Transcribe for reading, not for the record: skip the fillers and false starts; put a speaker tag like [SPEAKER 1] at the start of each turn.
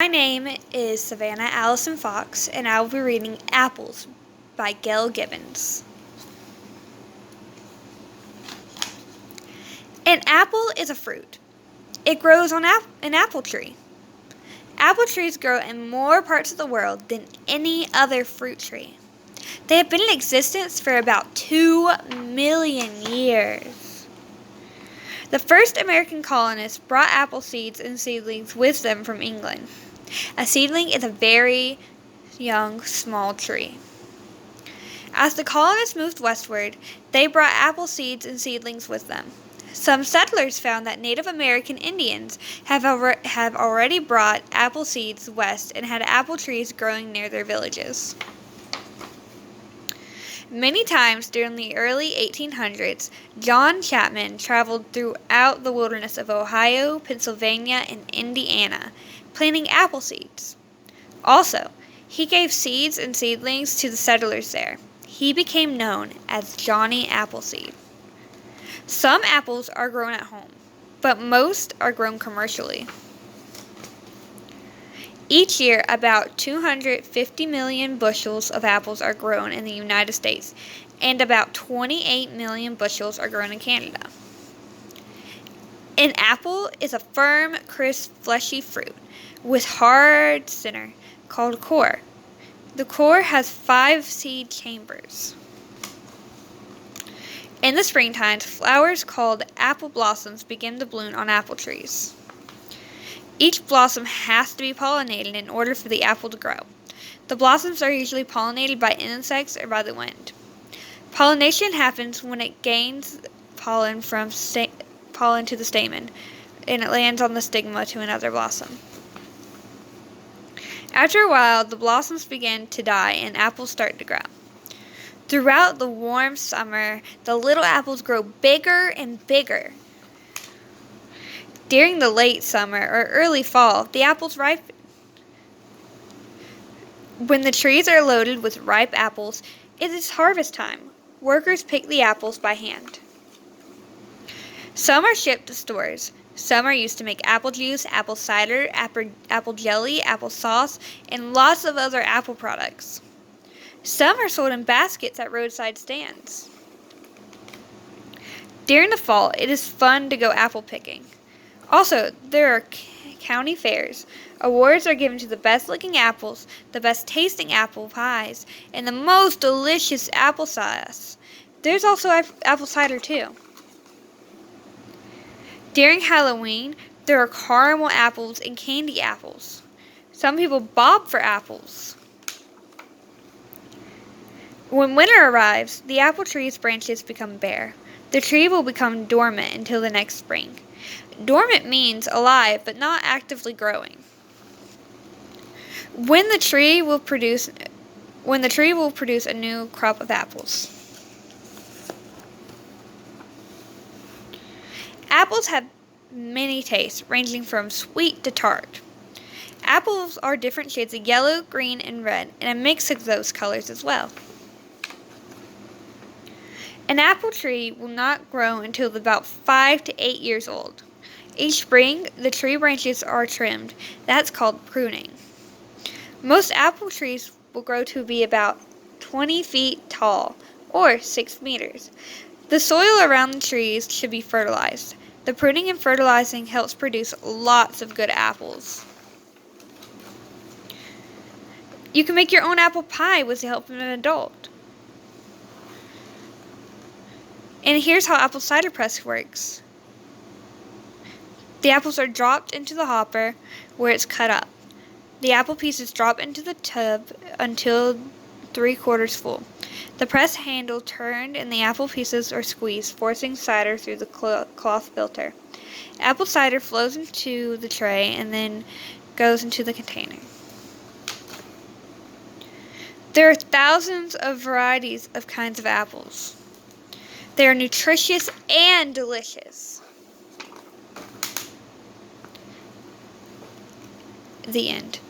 [SPEAKER 1] My name is Savannah Allison Fox, and I will be reading Apples by Gail Gibbons. An apple is a fruit. It grows on an apple tree. Apple trees grow in more parts of the world than any other fruit tree. They have been in existence for about 2 million years. The first American colonists brought apple seeds and seedlings with them from England. A seedling is a very young, small tree. As the colonists moved westward, they brought apple seeds and seedlings with them. Some settlers found that Native American Indians have already brought apple seeds west and had apple trees growing near their villages. Many times during the early 1800s, John Chapman traveled throughout the wilderness of Ohio, Pennsylvania, and Indiana, planting apple seeds. Also, he gave seeds and seedlings to the settlers there. He became known as Johnny Appleseed. Some apples are grown at home, but most are grown commercially. Each year, about 250 million bushels of apples are grown in the United States, and about 28 million bushels are grown in Canada. An apple is a firm, crisp, fleshy fruit with hard center called core. The core has 5 seed chambers. In the springtime, flowers called apple blossoms begin to bloom on apple trees. Each blossom has to be pollinated in order for the apple to grow. The blossoms are usually pollinated by insects or by the wind. Pollination happens when it gains pollen to the stamen, and it lands on the stigma to another blossom. After a while, the blossoms begin to die and apples start to grow. Throughout the warm summer, the little apples grow bigger and bigger. During the late summer or early fall, the apples ripen. When the trees are loaded with ripe apples, it is harvest time. Workers pick the apples by hand. Some are shipped to stores. Some are used to make apple juice, apple cider, apple jelly, apple sauce, and lots of other apple products. Some are sold in baskets at roadside stands. During the fall, it is fun to go apple picking. Also, there are county fairs. Awards are given to the best looking apples, the best tasting apple pies, and the most delicious applesauce. There's also apple cider too. During Halloween, there are caramel apples and candy apples. Some people bob for apples. When winter arrives, the apple tree's branches become bare. The tree will become dormant until the next spring. Dormant means alive but not actively growing. When the tree will produce a new crop of apples. Apples have many tastes, ranging from sweet to tart. Apples are different shades of yellow, green, and red, and a mix of those colors as well. An apple tree will not grow until about 5 to 8 years old. Each spring, the tree branches are trimmed. That's called pruning. Most apple trees will grow to be about 20 feet tall, or 6 meters. The soil around the trees should be fertilized. The pruning and fertilizing helps produce lots of good apples. You can make your own apple pie with the help of an adult. And here's how apple cider press works. The apples are dropped into the hopper where it's cut up. The apple pieces drop into the tub until 3/4 full. The press handle turned and the apple pieces are squeezed, forcing cider through the cloth filter. Apple cider flows into the tray and then goes into the container. There are thousands of varieties of kinds of apples. They are nutritious and delicious. The end.